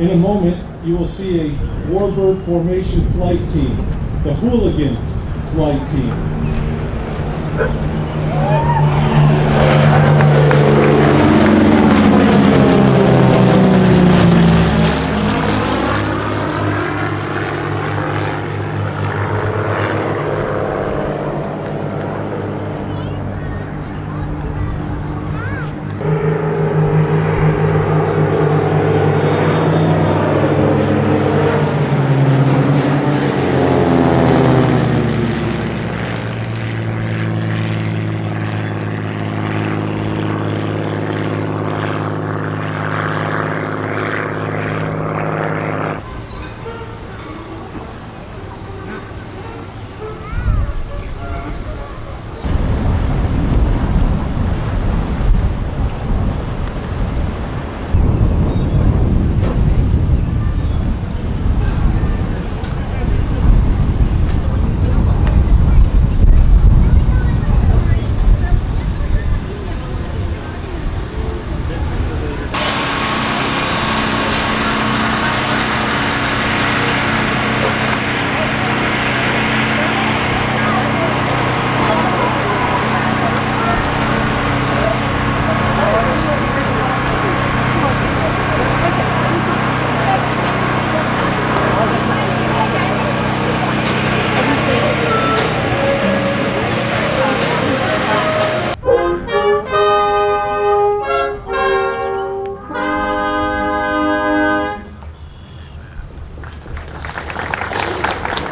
In a moment, you will see a Warbird Formation flight team, the Hooligans flight team.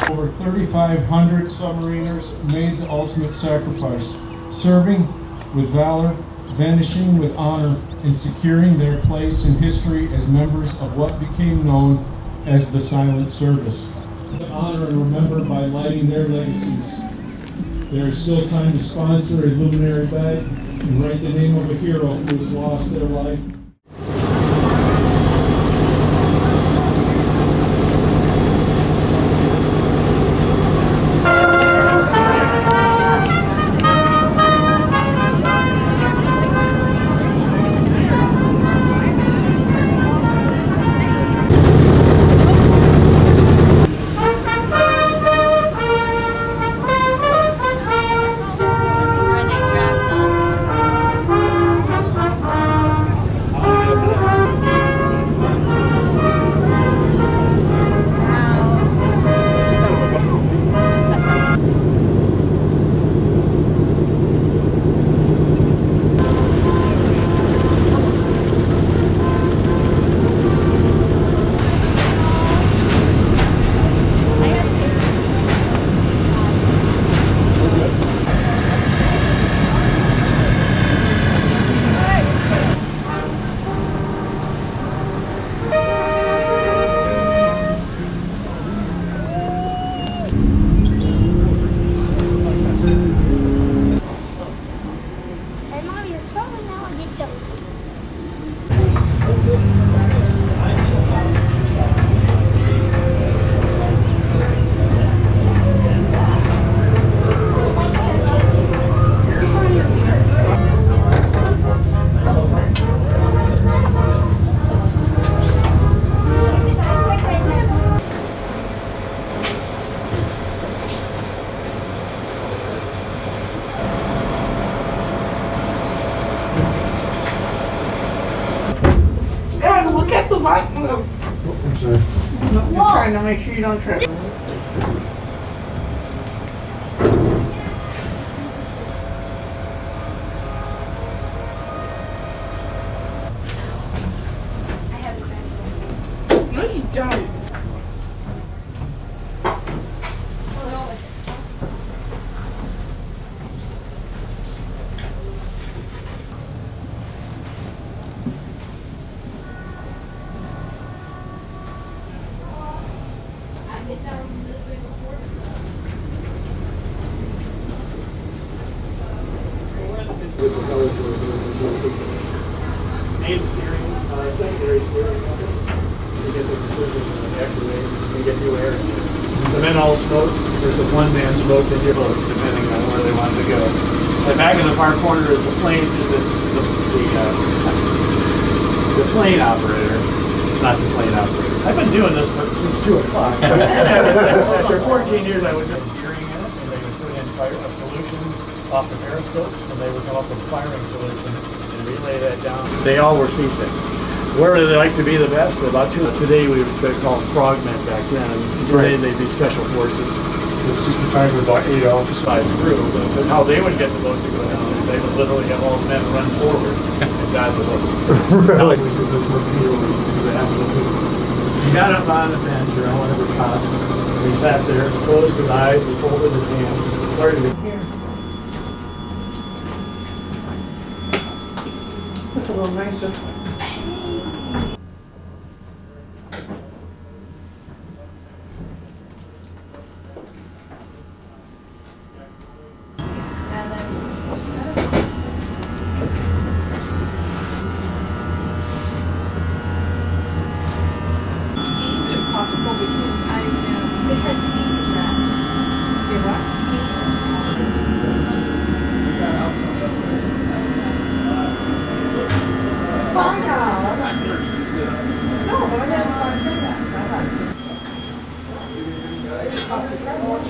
Over 3,500 submariners made the ultimate sacrifice, serving with valor, vanishing with honor, and securing their place in history as members of what became known as the Silent Service. To honor and remember by lighting their legacies. There is still time to sponsor a luminary bag and write the name of a hero who has lost their life. I'm sorry. I'm trying to make sure you don't trip. No, you don't. Main steering, secondary steering compass. You get the decisions and activate and get new air. The men all smoke. There's a one-man smoke and you're both, depending on where they want to go. And back in the far corner is the plane, the plane operator. not the plane operator. I've been doing this since 2 o'clock. After 14 years, I was just steering in it, and they would put in a solution off the periscopes, and they would come up with a firing solution and relay that down. They all were seasick. Where do they like to be the best? About two. Today we would call them frogmen back then. Today they'd be special forces. 65 with about 8 officers. By crew, but how they would get the boat to go down is they would literally have all the men run forward and dive the boat. Really? He got up on the bench or on whatever cot. We sat there, closed his eyes, we folded his hands, started to hear. It's a little nicer.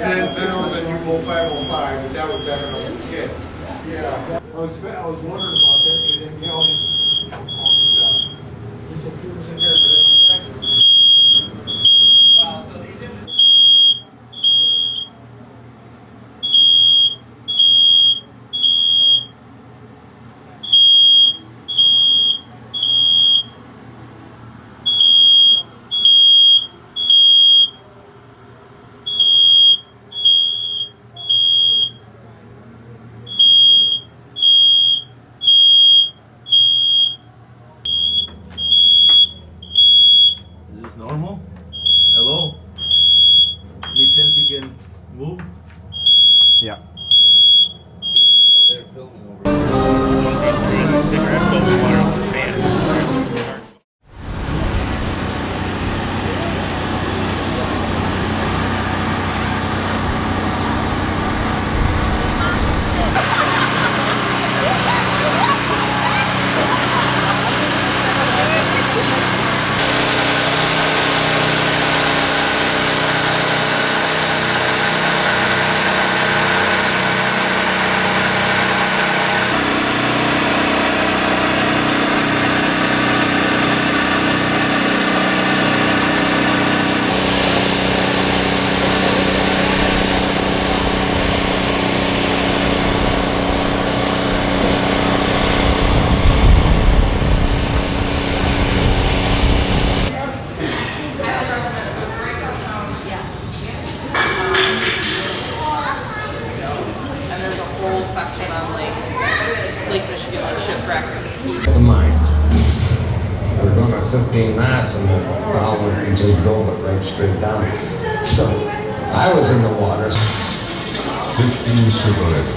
Then I was at U-Boat 505, but that was back when I was a kid. Yeah. I was wondering about that, because they all these computers in here, but they're like that. Wow, so these Is this normal? Hello? Any chance you can move? Yeah. Oh, they're filming over there. Cigarette bubble water, man. The mine. We're going at 15 knots and we just drove it right straight down. So I was in the water. 15 survivors,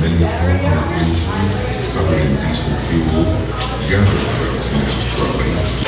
many of whom were injured, covered in diesel fuel, gathered around the trolley.